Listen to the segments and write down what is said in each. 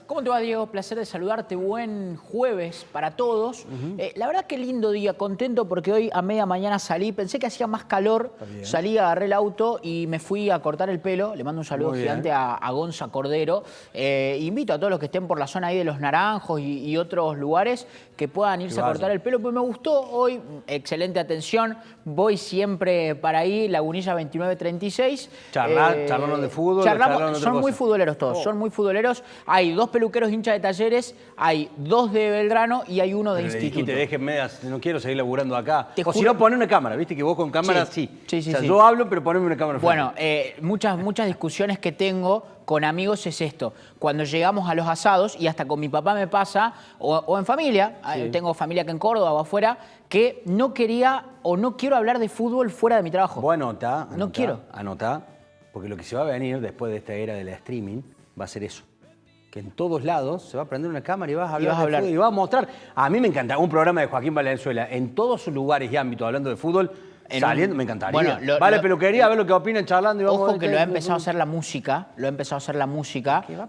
¿Cómo te va, Diego? Placer de saludarte. Buen jueves para todos. La verdad que lindo día, contento porque hoy a media mañana salí. Pensé que hacía más calor, salí, agarré el auto y me fui a cortar el pelo. Le mando un saludo gigante a Gonza Cordero. Invito a todos los que estén por la zona ahí de Los Naranjos y otros lugares que puedan irse a cortar el pelo. Pues me gustó hoy, excelente atención. Voy siempre para ahí, Lagunilla 2936. Charlaron de fútbol. Son muy futboleros todos, son muy futboleros. Hay dos peluqueros hinchas de Talleres, hay dos de Belgrano y hay uno de Instituto. Dijiste, déjenme, no quiero seguir laburando acá. O si no, poné una cámara, viste que vos con cámara sí. Yo hablo, pero poneme una cámara. Bueno, muchas discusiones que tengo con amigos es esto. Cuando llegamos a los asados, y hasta con mi papá me pasa, o en familia, tengo familia que en Córdoba o afuera, que no quería o no quiero hablar de fútbol fuera de mi trabajo. Vos anotá, no quiero. Anotá, porque lo que se va a venir después de esta era del streaming va a ser eso. Que en todos lados se va a prender una cámara y vas a hablar de fútbol y vas a mostrar. A mí me encanta un programa de Joaquín Valenzuela en todos sus lugares y ámbitos hablando de fútbol. Saliendo, me encantaría. Bueno, vale, peluquería, a ver lo que opinan charlando. Y vamos ojo que lo ha empezado a hacer la música,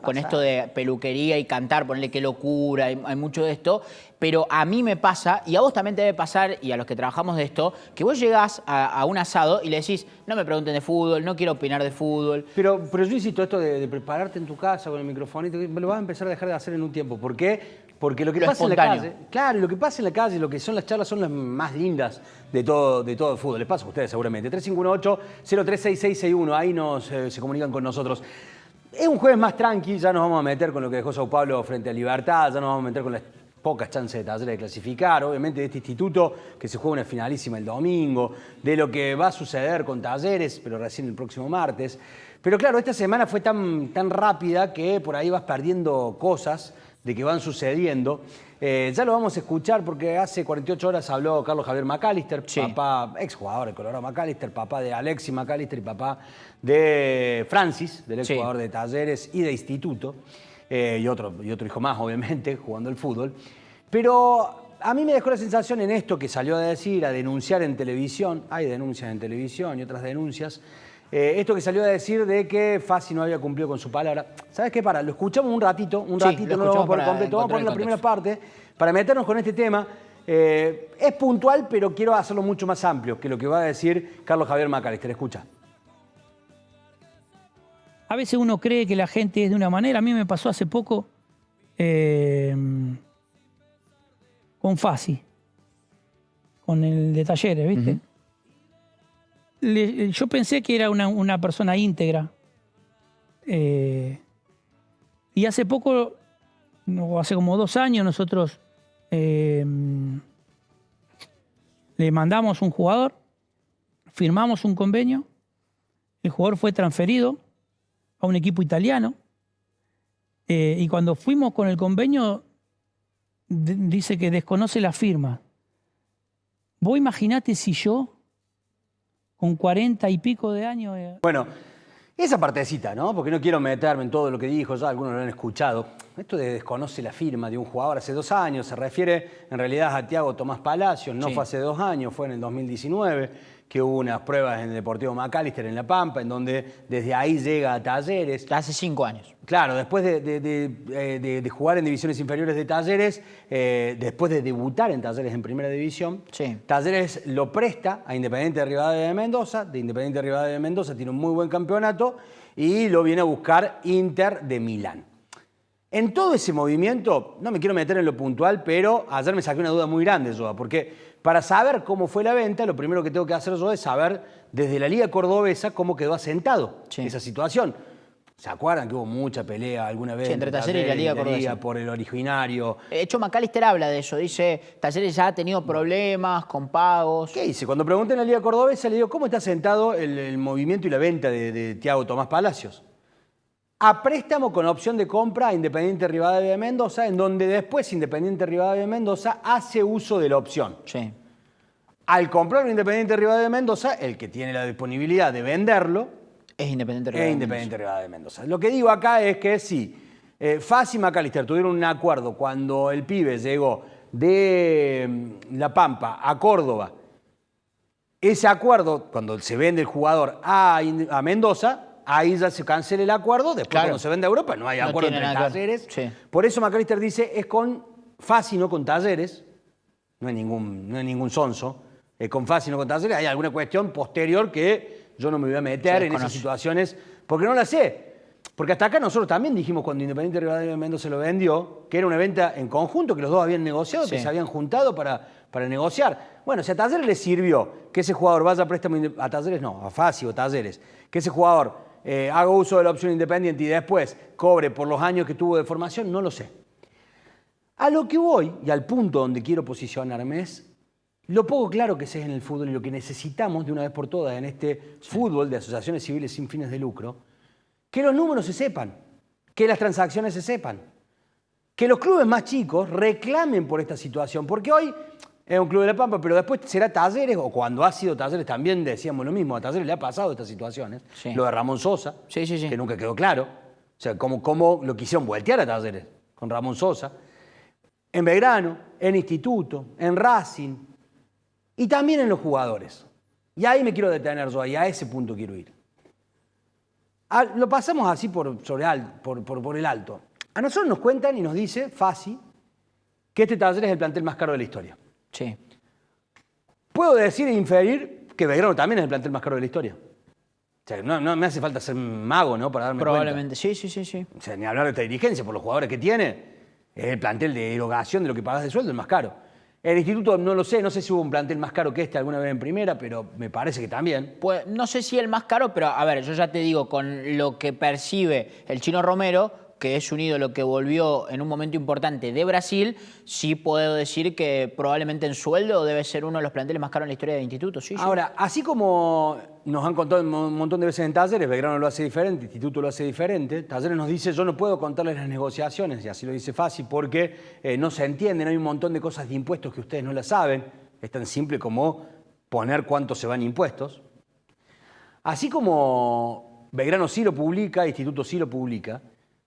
con esto de peluquería y cantar, ponerle qué locura, hay mucho de esto. Pero a mí me pasa, y a vos también te debe pasar, y a los que trabajamos de esto, que vos llegás a un asado y le decís, no me pregunten de fútbol, no quiero opinar de fútbol. Pero yo insisto, esto de prepararte en tu casa con el microfonito, me lo vas a empezar a dejar de hacer en un tiempo. ¿Por qué? Porque lo que pasa en la calle, claro, lo que pasa en la calle, lo que son las charlas son las más lindas de todo el fútbol. Les pasa a ustedes seguramente. 3518-036661, ahí se comunican con nosotros. Es un jueves más tranqui, ya nos vamos a meter con lo que dejó Sao Paulo frente a Libertad, ya nos vamos a meter con las pocas chances de Talleres de clasificar, obviamente de este instituto que se juega una finalísima el domingo, de lo que va a suceder con Talleres, pero recién el próximo martes. Pero claro, esta semana fue tan rápida que por ahí vas perdiendo cosas de que van sucediendo. Ya lo vamos a escuchar porque hace 48 horas habló Carlos Javier McAllister, papá, exjugador de Colorado McAllister, papá de Alexis McAllister y papá de Francis, del exjugador de Talleres y de Instituto, y otro hijo más, obviamente, jugando el fútbol. Pero a mí me dejó la sensación en esto que salió a decir, a denunciar en televisión, hay denuncias en televisión y otras denuncias, esto que salió a decir de que Fassi no había cumplido con su palabra. ¿Sabes qué? Lo escuchamos un ratito, no lo vamos por completo, vamos a poner la primera parte para meternos con este tema. Es puntual, pero quiero hacerlo mucho más amplio que lo que va a decir Carlos Javier McAllister. Escucha. A veces uno cree que la gente es de una manera. A mí me pasó hace poco con Fassi, con el de Talleres, ¿viste? Yo pensé que era una persona íntegra. Y hace poco, hace como 2 años, nosotros le mandamos un jugador, firmamos un convenio, el jugador fue transferido a un equipo italiano, y cuando fuimos con el convenio, dice que desconoce la firma. Vos imaginate si yo, con 40 y pico de años... Bueno, esa partecita, ¿no? Porque no quiero meterme en todo lo que dijo, ya algunos lo han escuchado. Esto de desconoce la firma de un jugador hace 2 años, se refiere en realidad a Thiago Tomás Palacios, no fue hace 2 años, fue en el 2019, que hubo unas pruebas en el Deportivo McAllister en La Pampa, en donde desde ahí llega a Talleres. Hace 5 años. Claro, después de jugar en divisiones inferiores de Talleres, después de debutar en Talleres en Primera División, Talleres lo presta a Independiente Rivadavia de Mendoza. De Independiente Rivadavia de Mendoza tiene un muy buen campeonato y lo viene a buscar Inter de Milán. En todo ese movimiento, no me quiero meter en lo puntual, pero ayer me saqué una duda muy grande, Joa, porque para saber cómo fue la venta, lo primero que tengo que hacer yo es saber desde la Liga Cordobesa cómo quedó asentado esa situación. ¿Se acuerdan que hubo mucha pelea alguna vez entre Talleres y la Liga Cordobesa por el originario? De hecho, McAllister habla de eso. Dice, Talleres ya ha tenido problemas con pagos. ¿Qué dice? Cuando pregunté en la Liga Cordobesa, le digo, ¿cómo está asentado el movimiento y la venta de Thiago Tomás Palacios? A préstamo con opción de compra a Independiente Rivadavia de Mendoza, en donde después Independiente Rivadavia de Mendoza hace uso de la opción. Al comprar Independiente Rivadavia de Mendoza, el que tiene la disponibilidad de venderlo es Independiente Rivadavia de Mendoza. Lo que digo acá es que si Fassi y McAllister tuvieron un acuerdo cuando el pibe llegó de La Pampa a Córdoba, ese acuerdo, cuando se vende el jugador a Mendoza, ahí ya se cancela el acuerdo, después Claro. cuando se vende a Europa no hay No acuerdo tiene entre nada que ver. Talleres. Sí. Por eso McAllister dice, es con Fassi, no con Talleres, no hay ningún sonso, es con Fassi, no con Talleres, hay alguna cuestión posterior que yo no me voy a meter en esas situaciones, porque no la sé. Porque hasta acá nosotros también dijimos cuando Independiente Rivadavia de Mendoza se lo vendió, que era una venta en conjunto, que los dos habían negociado, Sí. que se habían juntado para negociar. Bueno, si a Talleres le sirvió que ese jugador vaya a préstamo, a Talleres no, a Fassi o Talleres, que ese jugador haga uso de la opción Independiente y después cobre por los años que tuvo de formación, no lo sé. A lo que voy, y al punto donde quiero posicionarme, es lo poco claro que se es en el fútbol y lo que necesitamos de una vez por todas en este fútbol de asociaciones civiles sin fines de lucro, que los números se sepan, que las transacciones se sepan, que los clubes más chicos reclamen por esta situación, porque hoy es un club de La Pampa, pero después será Talleres, o cuando ha sido Talleres también decíamos lo mismo, a Talleres le ha pasado estas situaciones, Sí. lo de Ramón Sosa, Sí. que nunca quedó claro, o sea, cómo lo quisieron voltear a Talleres con Ramón Sosa, en Belgrano, en Instituto, en Racing, y también en los jugadores. Y ahí me quiero detener yo, y a ese punto quiero ir. Lo pasamos así por el alto. A nosotros nos cuentan y nos dice Fassi que este Talleres es el plantel más caro de la historia. Sí. Puedo decir e inferir que Belgrano también es el plantel más caro de la historia. O sea, no me hace falta ser mago, ¿no? Para darme Probablemente, cuenta. sí. O sea, ni hablar de esta dirigencia, por los jugadores que tiene, es el plantel de erogación de lo que pagas de sueldo, el más caro. El Instituto no lo sé, no sé si hubo un plantel más caro que este alguna vez en primera, pero me parece que también. Pues no sé si el más caro, pero a ver, yo ya te digo, con lo que percibe el Chino Romero, que es un ídolo que volvió en un momento importante de Brasil, sí puedo decir que probablemente en sueldo debe ser uno de los planteles más caros en la historia del Instituto. Sí. Ahora, así como nos han contado un montón de veces en Talleres, Belgrano lo hace diferente, Instituto lo hace diferente, Talleres nos dice, yo no puedo contarles las negociaciones, y así lo dice Fassi, porque no se entienden, hay un montón de cosas de impuestos que ustedes no las saben, es tan simple como poner cuánto se van impuestos. Así como Belgrano sí lo publica, Instituto sí lo publica,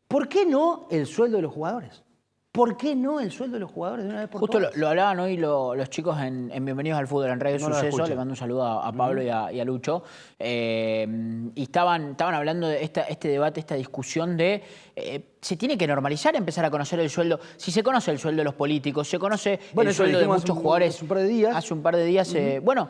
¿por qué no el sueldo de los jugadores? ¿Por qué no el sueldo de los jugadores de una vez por Justo todas? lo hablaban hoy los chicos en Bienvenidos al Fútbol, en Radio No lo Suceso. escuché. Le mando un saludo a Pablo y a Lucho. Y estaban hablando de este debate, esta discusión de se tiene que normalizar empezar a conocer el sueldo. Si se conoce el sueldo de los políticos, se conoce el sueldo de muchos jugadores. Hace un par de días. Hace un par de días. Bueno,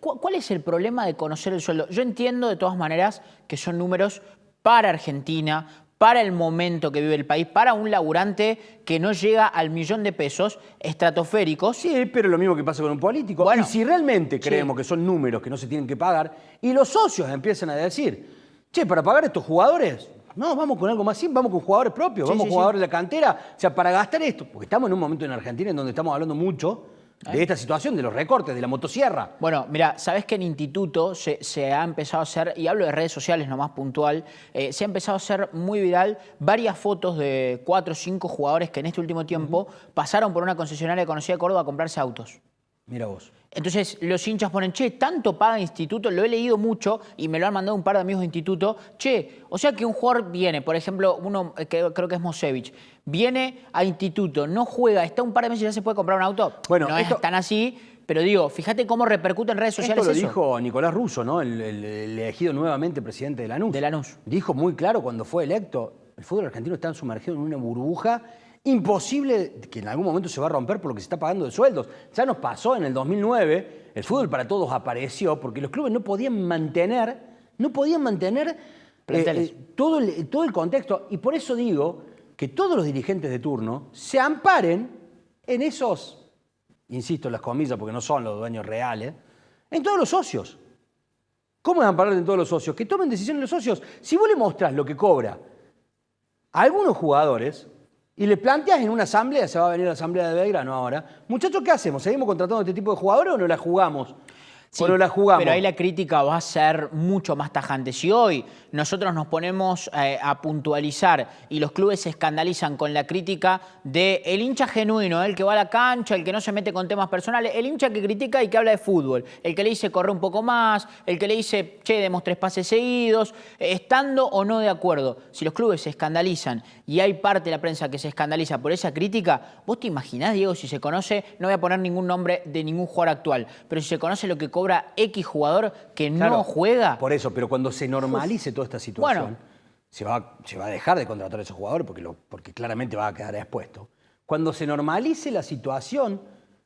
¿cuál es el problema de conocer el sueldo? Yo entiendo de todas maneras que son números para Argentina, para el momento que vive el país, para un laburante que no llega al $1.000.000 estratosféricos. Sí, pero lo mismo que pasa con un político. Bueno, y si realmente sí. creemos que son números que no se tienen que pagar, y los socios empiezan a decir, che, para pagar a estos jugadores, no, vamos con algo más simple, vamos con jugadores propios, Sí, vamos sí, con jugadores de la cantera. O sea, para gastar esto, porque estamos en un momento en Argentina en donde estamos hablando mucho de esta situación, de los recortes, de la motosierra. Bueno, mira, sabes que en Instituto se ha empezado a hacer, y hablo de redes sociales nomás puntual, se ha empezado a hacer muy viral varias fotos de 4 o 5 jugadores que en este último tiempo pasaron por una concesionaria conocida de Córdoba a comprarse autos. Mira vos. Entonces los hinchas ponen, che, tanto paga Instituto, lo he leído mucho y me lo han mandado un par de amigos de Instituto, che, o sea que un jugador viene, por ejemplo, uno que creo que es Mosevich, viene a Instituto, no juega, está un par de meses y ya se puede comprar un auto. Bueno, no esto- es tan así, pero digo, fíjate cómo repercute en redes sociales Esto lo eso. dijo Nicolás Russo, ¿no? El elegido nuevamente presidente de Lanús. De Lanús. Dijo muy claro cuando fue electo, el fútbol argentino está sumergido en una burbuja imposible que en algún momento se va a romper por lo que se está pagando de sueldos. Ya nos pasó en el 2009, el fútbol para todos apareció porque los clubes no podían mantener Planteles. todo el contexto. Y por eso digo que todos los dirigentes de turno se amparen en esos, insisto, las comillas porque no son los dueños reales, en todos los socios. ¿Cómo es amparar en todos los socios? Que tomen decisiones los socios. Si vos le mostrás lo que cobra a algunos jugadores y le planteas en una asamblea, se va a venir la asamblea de Belgrano ahora, muchachos, ¿qué hacemos? ¿Seguimos contratando a este tipo de jugadores o no la jugamos? Sí, o no la jugamos. pero ahí la crítica va a ser mucho más tajante. Si hoy nosotros nos ponemos a puntualizar y los clubes se escandalizan con la crítica del hincha genuino, el que va a la cancha, el que no se mete con temas personales, el hincha que critica y que habla de fútbol, el que le dice corre un poco más, el que le dice, che, demos 3 pases seguidos, estando o no de acuerdo. Si los clubes se escandalizan y hay parte de la prensa que se escandaliza por esa crítica, ¿vos te imaginás, Diego, si se conoce, no voy a poner ningún nombre de ningún jugador actual, pero si se conoce lo que cobra X jugador que Claro, no juega. Por eso, pero cuando se normalice toda esta situación, se va a dejar de contratar a esos jugadores porque claramente va a quedar expuesto. Cuando se normalice la situación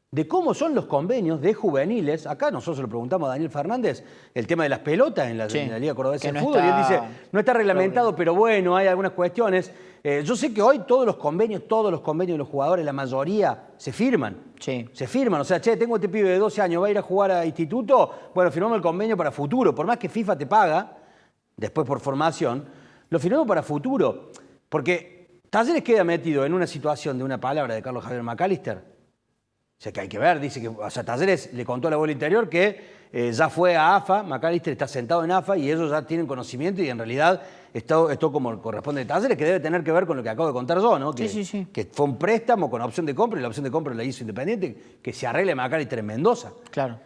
de cómo son los convenios de juveniles, acá nosotros se lo preguntamos a Daniel Fernández, el tema de las pelotas en la Liga Cordobesa de Fútbol, y él dice, no está reglamentado, pero bueno, hay algunas cuestiones. Yo sé que hoy todos los convenios de los jugadores, la mayoría, se firman. Sí. Se firman, o sea, che, tengo este pibe de 12 años, va a ir a jugar a instituto, bueno, firmamos el convenio para futuro, por más que FIFA te paga, después por formación, lo firmamos para futuro, porque Talleres queda metido en una situación de una palabra de Carlos Javier McAllister. O sea, que hay que ver, dice que, o sea, Talleres le contó a la bola interior que ya fue a AFA, McAllister está sentado en AFA y ellos ya tienen conocimiento y en realidad esto como corresponde a Talleres, que debe tener que ver con lo que acabo de contar yo, ¿no? Que, sí. Que fue un préstamo con opción de compra y la opción de compra la hizo Independiente, que se arregle McAllister en Mendoza. Claro.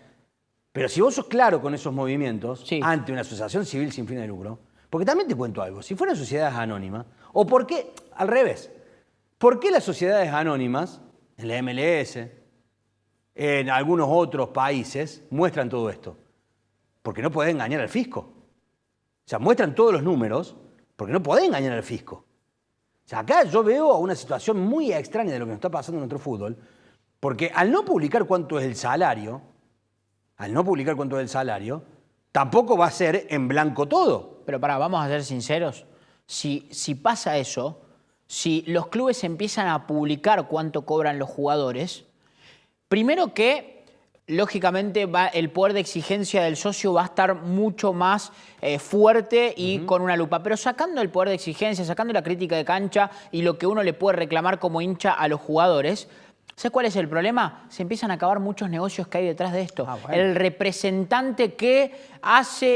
Pero si vos sos claro con esos movimientos ante una asociación civil sin fin de lucro, porque también te cuento algo, si fueran sociedades anónimas, o por qué, al revés, ¿por qué las sociedades anónimas, en la MLS, en algunos otros países, muestran todo esto? Porque no podés engañar al fisco. O sea, muestran todos los números porque no podés engañar al fisco. O sea, acá yo veo una situación muy extraña de lo que nos está pasando en nuestro fútbol, porque al no publicar cuánto es el salario, tampoco va a ser en blanco todo. Pero vamos a ser sinceros, si pasa eso, si los clubes empiezan a publicar cuánto cobran los jugadores, primero que, lógicamente, el poder de exigencia del socio va a estar mucho más fuerte y con una lupa. Pero sacando el poder de exigencia, sacando la crítica de cancha y lo que uno le puede reclamar como hincha a los jugadores, ¿sabes cuál es el problema? Se empiezan a acabar muchos negocios que hay detrás de esto. Bueno. El representante que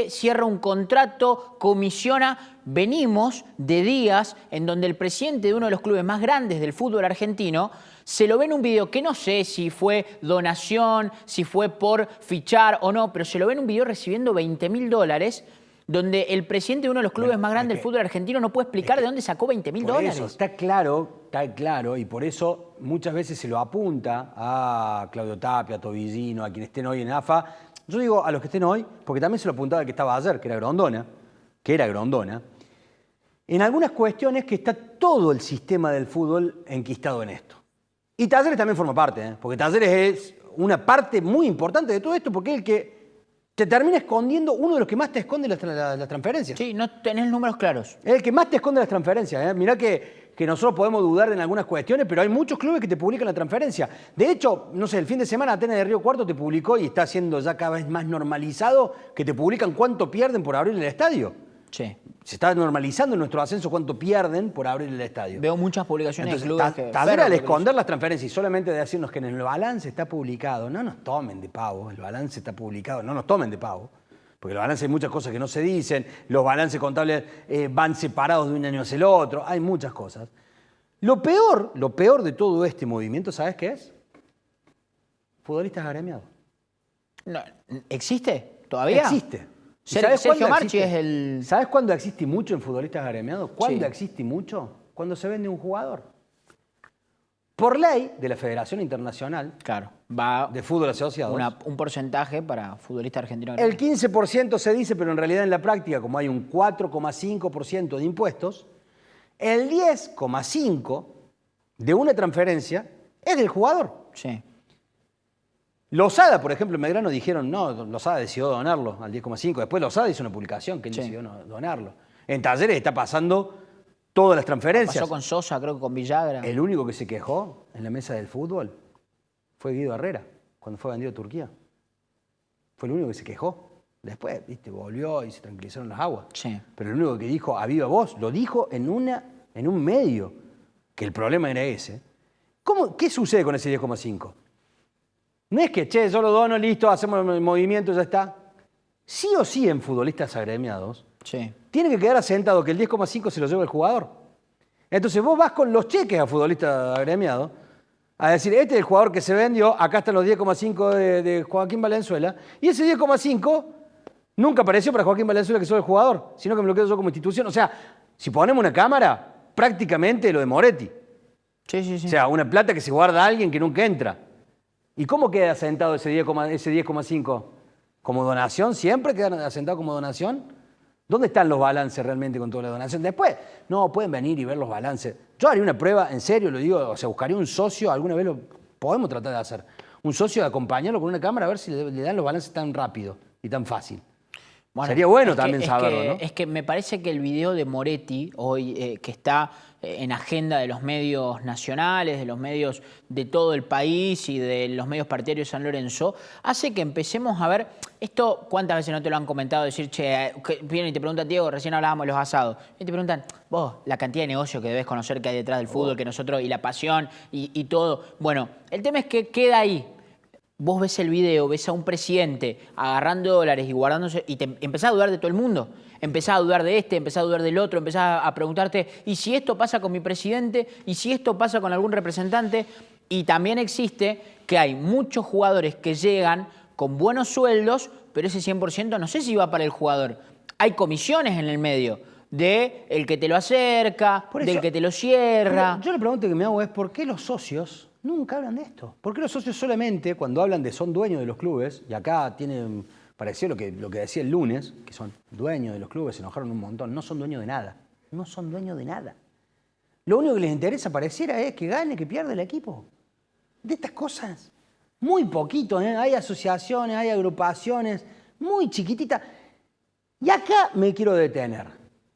cierra un contrato, comisiona. Venimos de días en donde el presidente de uno de los clubes más grandes del fútbol argentino se lo ve en un video que no sé si fue donación, si fue por fichar o no, pero se lo ve en un video recibiendo $20.000, donde el presidente de uno de los clubes más grandes del fútbol argentino no puede explicar de dónde sacó $20.000. Eso está claro, y por eso muchas veces se lo apunta a Claudio Tapia, a Tobillino, a quienes estén hoy en AFA. Yo digo a los que estén hoy, porque también se lo apuntaba al que estaba ayer, que era Grondona, en algunas cuestiones que está todo el sistema del fútbol enquistado en esto. Y Talleres también forma parte, porque Talleres es una parte muy importante de todo esto, porque es el que te termina escondiendo, uno de los que más te esconde las transferencias. Sí, no tenés números claros. Es el que más te esconde las transferencias. Mirá que nosotros podemos dudar en algunas cuestiones, pero hay muchos clubes que te publican la transferencia. De hecho, no sé, el fin de semana Atenas de Río Cuarto te publicó, y está siendo ya cada vez más normalizado, que te publican cuánto pierden por abrir el estadio. Sí. Se está normalizando en nuestro ascenso cuánto pierden por abrir el estadio. Veo muchas publicaciones de clubes que... Talleres al esconder las transferencias y solamente de decirnos que en el balance está publicado, no nos tomen de pavo, el balance está publicado, no nos tomen de pavo, porque en el balance hay muchas cosas que no se dicen, los balances contables van separados de un año hacia el otro, hay muchas cosas. Lo peor de todo este movimiento, ¿sabes qué es? Futbolistas agremiados. No, ¿existe todavía? Existe. Sergio Marchi es el... ¿Sabes cuándo existe mucho en futbolistas agremiados? ¿Cuándo Sí. existe mucho? Cuando se vende un jugador. Por ley de la Federación Internacional Claro, va de Fútbol Asociados, un porcentaje para futbolista argentino. el 15% se dice, pero en realidad en la práctica, como hay un 4,5% de impuestos, el 10,5% de una transferencia es del jugador. Sí. Lozada, por ejemplo, en Belgrano dijeron, no, Lozada decidió donarlo al 10,5%. Después Lozada hizo una publicación que él decidió donarlo. En Talleres está pasando todas las transferencias. Pasó con Sosa, creo que con Villagra. El único que se quejó en la mesa del fútbol fue Guido Herrera, cuando fue vendido a Turquía. Fue el único que se quejó. Después, viste, volvió y se tranquilizaron las aguas. Sí. Pero el único que dijo a viva voz, lo dijo en un medio, que el problema era ese. ¿Qué sucede con ese 10,5%? No es que, che, yo lo dono, listo, hacemos el movimiento, ya está. Sí o sí en futbolistas agremiados, Sí. tiene que quedar asentado que el 10,5% se lo lleva el jugador. Entonces vos vas con los cheques a futbolistas agremiados a decir, este es el jugador que se vendió, acá están los 10,5 de Joaquín Valenzuela, y ese 10,5 nunca apareció para Joaquín Valenzuela que soy el jugador, sino que me lo quedo yo como institución. O sea, si ponemos una cámara, prácticamente lo de Moretti. Sí. O sea, una plata que se guarda a alguien que nunca entra. ¿Y cómo queda asentado ese 10,5? ¿Como donación? ¿Siempre quedan asentados como donación? ¿Dónde están los balances realmente con toda la donación? Después, no, pueden venir y ver los balances. Yo haría una prueba, en serio lo digo, o sea, buscaría un socio, alguna vez lo podemos tratar de hacer. Un socio de acompañarlo con una cámara a ver si le dan los balances tan rápido y tan fácil. Bueno, sería bueno también saberlo, ¿no? Es que me parece que el video de Moretti, hoy que está en agenda de los medios nacionales, de los medios de todo el país y de los medios partidarios de San Lorenzo, hace que empecemos a ver esto. ¿Cuántas veces no te lo han comentado? Decir, che, vienen y te preguntan, Diego, recién hablábamos de los asados, y te preguntan, vos, la cantidad de negocio que debes conocer que hay detrás del fútbol, que nosotros, y la pasión y todo. Bueno, el tema es que queda ahí. Vos ves el video, ves a un presidente agarrando dólares y guardándose, y te empezás a dudar de todo el mundo. Empezás a dudar de este, empezás a dudar del otro, empezás a preguntarte, ¿y si esto pasa con mi presidente? ¿Y si esto pasa con algún representante? Y también existe que hay muchos jugadores que llegan con buenos sueldos, pero ese 100% no sé si va para el jugador. Hay comisiones en el medio, de el que te lo acerca, del que te lo cierra. Yo la pregunta que me hago es, ¿por qué los socios nunca hablan de esto? ¿Por qué los socios solamente cuando hablan de son dueños de los clubes, y acá tienen parecido lo que decía el lunes, que son dueños de los clubes, se enojaron un montón, no son dueños de nada, no son dueños de nada. Lo único que les interesa pareciera es que gane, que pierda el equipo. De estas cosas, muy poquito, ¿eh? Hay asociaciones, hay agrupaciones, muy chiquititas. Y acá me quiero detener.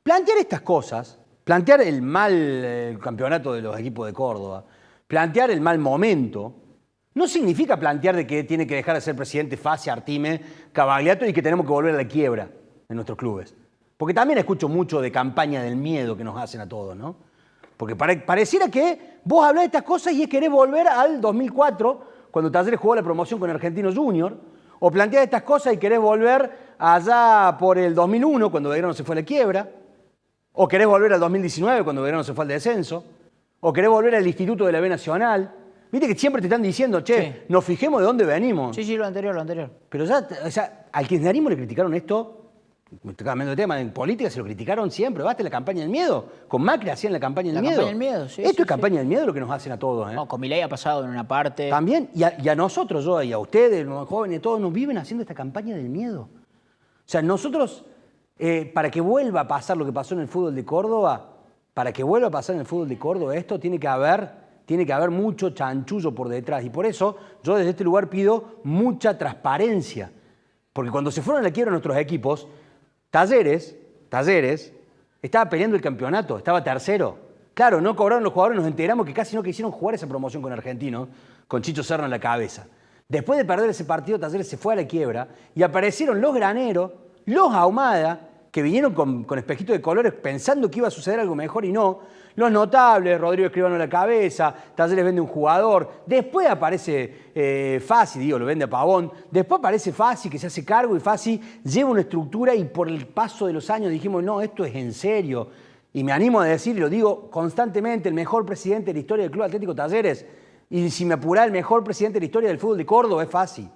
Plantear estas cosas, plantear el mal campeonato de los equipos de Córdoba, plantear el mal momento, no significa plantear de que tiene que dejar de ser presidente Fassi, Artime, Cavagliato y que tenemos que volver a la quiebra en nuestros clubes. Porque también escucho mucho de campaña del miedo que nos hacen a todos, ¿no? Porque pareciera que vos hablás de estas cosas y querés volver al 2004, cuando Talleres jugó la promoción con Argentinos Junior, o planteás estas cosas y querés volver allá por el 2001, cuando Belgrano se fue a la quiebra, o querés volver al 2019, cuando Belgrano se fue al descenso, o querés volver al Instituto de la B Nacional. Viste que siempre te están diciendo, che, sí, nos fijemos de dónde venimos. Sí, lo anterior. Pero ya, o sea, al kirchnerismo le criticaron esto, me estoy cambiando de tema, en política se lo criticaron siempre. ¿Basta la campaña del miedo? Con Macri hacían la campaña del miedo. La campaña del miedo, sí. Esto es campaña del miedo lo que nos hacen a todos, ¿eh? No, con Milei ha pasado en una parte. También, y a nosotros, y a ustedes, los jóvenes, todos nos viven haciendo esta campaña del miedo. O sea, nosotros, para que vuelva a pasar lo que pasó en el fútbol de Córdoba, esto tiene que haber mucho chanchullo por detrás. Y por eso yo desde este lugar pido mucha transparencia. Porque cuando se fueron a la quiebra nuestros equipos, Talleres, estaba peleando el campeonato, estaba tercero. Claro, no cobraron los jugadores, nos enteramos que casi no quisieron jugar esa promoción con Argentinos, con Chicho Serna en la cabeza. Después de perder ese partido, Talleres se fue a la quiebra y aparecieron los Graneros, los Ahumada, que vinieron con espejitos de colores pensando que iba a suceder algo mejor y no. Los notables, Rodrigo Escribano a la cabeza, Talleres vende un jugador. Después aparece Fassi, lo vende a Pavón. Después aparece Fassi que se hace cargo y Fassi lleva una estructura y por el paso de los años dijimos, no, esto es en serio. Y me animo a decir, y lo digo constantemente, el mejor presidente de la historia del Club Atlético Talleres, y si me apurá, el mejor presidente de la historia del fútbol de Córdoba es Fassi.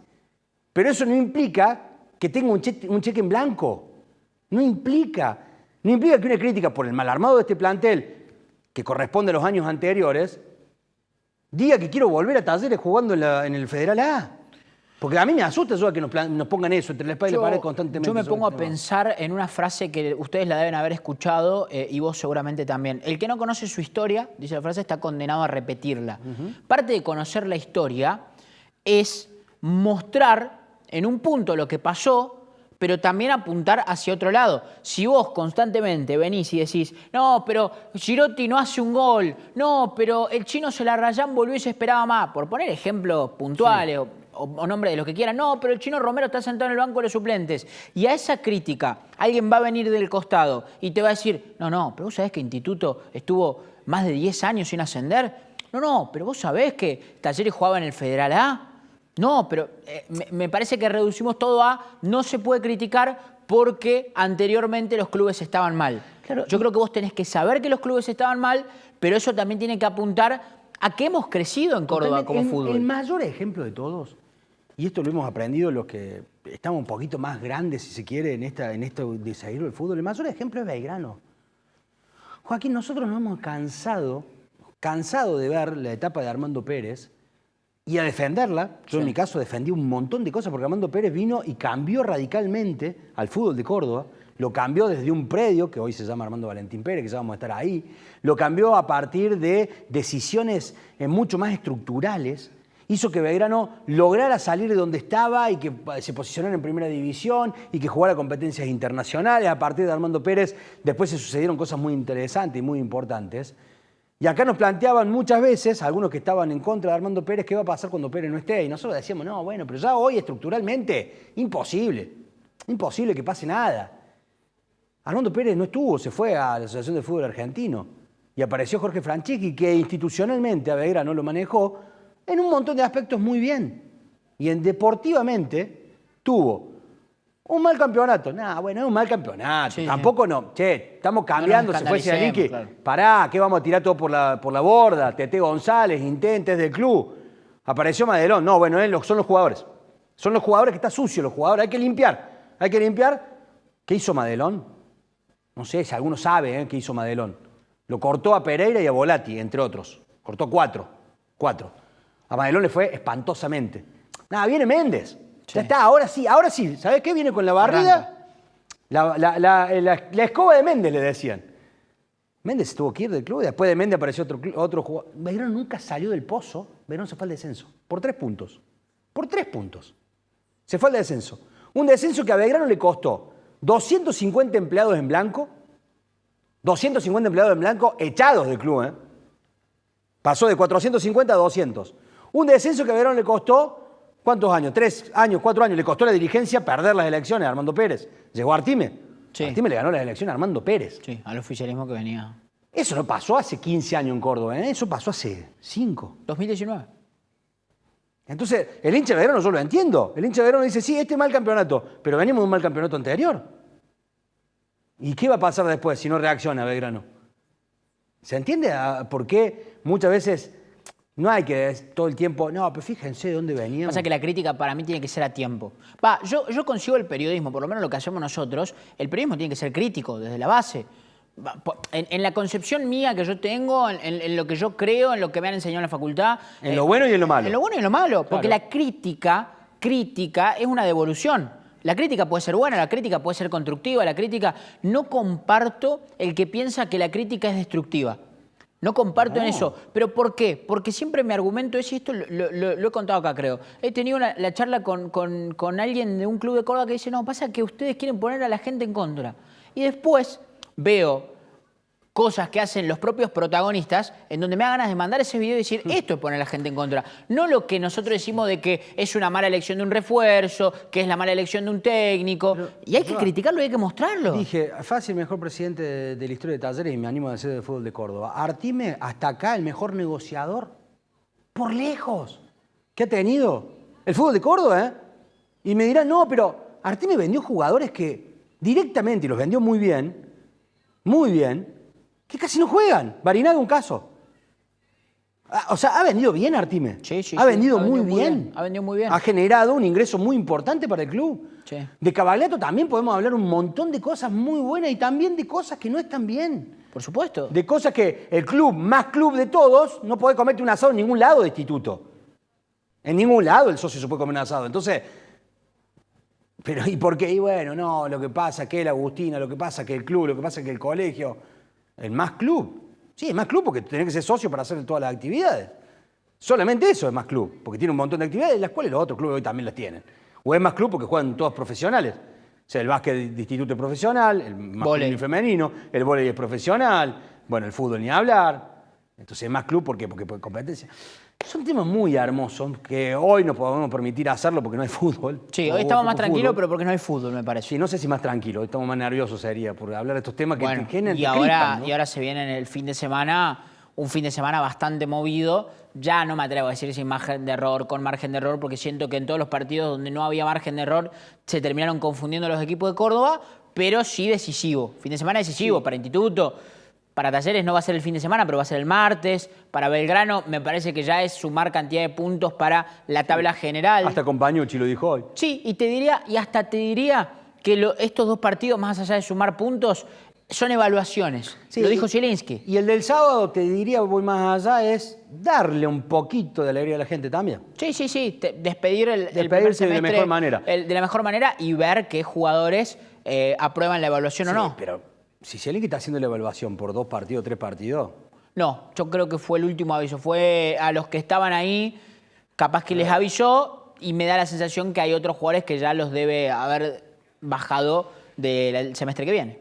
Pero eso no implica que tenga un cheque en blanco. No implica que una crítica por el mal armado de este plantel, que corresponde a los años anteriores, diga que quiero volver a Talleres jugando en el Federal A. Porque a mí me asusta eso que nos pongan eso entre la espada y la pared constantemente. Yo me pongo a pensar en una frase que ustedes la deben haber escuchado y vos seguramente también. El que no conoce su historia, dice la frase, está condenado a repetirla. Parte de conocer la historia es mostrar en un punto lo que pasó, pero también apuntar hacia otro lado. Si vos constantemente venís y decís, no, pero Girotti no hace un gol, no, pero el chino se la rayán, volvió y se esperaba más, por poner ejemplos puntuales, sí, o nombre de los que quieran, no, pero el chino Romero está sentado en el banco de los suplentes. Y a esa crítica alguien va a venir del costado y te va a decir, no, pero vos sabés que Instituto estuvo más de 10 años sin ascender. No, pero vos sabés que Talleres jugaba en el Federal A. No, pero me parece que reducimos todo a no se puede criticar porque anteriormente los clubes estaban mal. Claro, yo creo que vos tenés que saber que los clubes estaban mal, pero eso también tiene que apuntar a que hemos crecido en Córdoba como fútbol. El mayor ejemplo de todos, y esto lo hemos aprendido los que estamos un poquito más grandes, si se quiere, en esto de seguir el fútbol, el mayor ejemplo es Belgrano. Joaquín, nosotros nos hemos cansado de ver la etapa de Armando Pérez y a defenderla. Yo en mi caso defendí un montón de cosas porque Armando Pérez vino y cambió radicalmente al fútbol de Córdoba. Lo cambió desde un predio, que hoy se llama Armando Valentín Pérez, que ya vamos a estar ahí. Lo cambió a partir de decisiones mucho más estructurales. Hizo que Belgrano lograra salir de donde estaba y que se posicionara en primera división y que jugara competencias internacionales. A partir de Armando Pérez después se sucedieron cosas muy interesantes y muy importantes. Y acá nos planteaban muchas veces, algunos que estaban en contra de Armando Pérez, qué va a pasar cuando Pérez no esté. Y nosotros decíamos, no, bueno, pero ya hoy estructuralmente, imposible que pase nada. Armando Pérez no estuvo, se fue a la Asociación de Fútbol Argentino. Y apareció Jorge Franceschi, que institucionalmente a Belgrano lo manejó en un montón de aspectos muy bien. Y deportivamente tuvo un mal campeonato. Bueno, es un mal campeonato. Sí, tampoco sí. No. Che, estamos cambiando. Se fue Cialiqui. Claro. Pará, ¿qué vamos a tirar todo por la borda? Tete González, Intentes del club. Apareció Madelón. No, bueno, son los jugadores. Son los jugadores que está sucio, los jugadores. Hay que limpiar. Hay que limpiar. ¿Qué hizo Madelón? No sé si alguno sabe qué hizo Madelón. Lo cortó a Pereira y a Volati, entre otros. Cortó 4. A Madelón le fue espantosamente. Viene Méndez. Sí. Ya está, ahora sí. ¿Sabés qué? Viene con la barrida. La escoba de Méndez, le decían. Méndez tuvo que ir del club. Después de Méndez apareció otro jugador. Belgrano nunca salió del pozo. Belgrano se fue al descenso. Por 3 puntos. Se fue al descenso. Un descenso que a Belgrano le costó 250 empleados en blanco. 250 empleados en blanco echados del club. Pasó de 450 a 200. Un descenso que a Belgrano le costó, ¿cuántos años? 3 años, 4 años. Le costó a la dirigencia perder las elecciones a Armando Pérez. Llegó Artime. Sí. Artime le ganó las elecciones a Armando Pérez. Sí, al oficialismo que venía. Eso no pasó hace 15 años en Córdoba. Eso pasó hace 5. 2019. Entonces, el hincha de Belgrano yo lo entiendo. El hincha de Belgrano dice, sí, este es mal campeonato, pero venimos de un mal campeonato anterior. ¿Y qué va a pasar después si no reacciona Belgrano? ¿Se entiende por qué muchas veces no hay que todo el tiempo, no, pero fíjense de dónde veníamos? Pasa que la crítica para mí tiene que ser a tiempo. Yo consigo el periodismo, por lo menos lo que hacemos nosotros, el periodismo tiene que ser crítico desde la base. En la concepción mía que yo tengo, en lo que yo creo, en lo que me han enseñado en la facultad. En lo bueno y en lo malo. En lo bueno y en lo malo. Porque la crítica es una devolución. La crítica puede ser buena, la crítica puede ser constructiva, la crítica... No comparto el que piensa que la crítica es destructiva. No comparto en eso. ¿Pero por qué? Porque siempre mi argumento es, y esto lo he contado acá, creo. He tenido la charla con alguien de un club de Córdoba que dice, no, pasa que ustedes quieren poner a la gente en contra. Y después veo cosas que hacen los propios protagonistas en donde me da ganas de mandar ese video y decir, esto es poner a la gente en contra. No lo que nosotros decimos de que es una mala elección de un refuerzo, que es la mala elección de un técnico. Y hay que criticarlo y hay que mostrarlo. Dije, fácil, mejor presidente de la historia de Talleres, y me animo a decir de fútbol de Córdoba. Artime, hasta acá, el mejor negociador, por lejos, que ha tenido el fútbol de Córdoba. Y me dirán, no, pero Artime vendió jugadores que directamente, y los vendió muy bien, que casi no juegan. Barinaga un caso. O sea, ha vendido bien Artime. Sí, ha vendido muy bien. Ha vendido muy bien. Ha generado un ingreso muy importante para el club. Sí. De Cavaliato también podemos hablar un montón de cosas muy buenas y también de cosas que no están bien. Por supuesto. De cosas que el club, más club de todos, no puede comerte un asado en ningún lado de instituto. En ningún lado el socio se puede comer un asado. Entonces, pero ¿y por qué? Y bueno, no, lo que pasa que el Agustina, lo que pasa que el club, lo que pasa que el colegio... El más club. Sí, es más club porque tenés que ser socio para hacer todas las actividades. Solamente eso es más club, porque tiene un montón de actividades, las cuales los otros clubes hoy también las tienen. O es más club porque juegan todos profesionales. O sea, el básquet de instituto es profesional, el masculino y femenino, el vóley es profesional, bueno, el fútbol ni hablar. Entonces es más club porque por competencia. Son temas muy hermosos que hoy no podemos permitir hacerlo porque no hay fútbol. Sí, hoy estamos más tranquilos, pero porque no hay fútbol, me parece. Sí, no sé si más tranquilos, hoy estamos más nerviosos sería por hablar de estos temas bueno, que y ahora se viene en el fin de semana, un fin de semana bastante movido. Ya no me atrevo a decir sin margen de error, con margen de error, porque siento que en todos los partidos donde no había margen de error se terminaron confundiendo los equipos de Córdoba, pero sí decisivo. Fin de semana decisivo para Instituto. Para Talleres no va a ser el fin de semana, pero va a ser el martes. Para Belgrano me parece que ya es sumar cantidad de puntos para la tabla general. Hasta Compañucci lo dijo hoy. Sí, y hasta te diría que estos dos partidos, más allá de sumar puntos, son evaluaciones. Sí, lo dijo Zielinski. Y el del sábado, te diría, voy más allá, es darle un poquito de alegría a la gente también. Sí. Despedir el primer Despedirse de la semestre mejor manera. de la mejor manera y ver qué jugadores aprueban la evaluación o no. Pero si Zielinski está haciendo la evaluación por 2 partidos, 3 partidos... No, yo creo que fue el último aviso. Fue a los que estaban ahí, capaz que les avisó y me da la sensación que hay otros jugadores que ya los debe haber bajado del semestre que viene.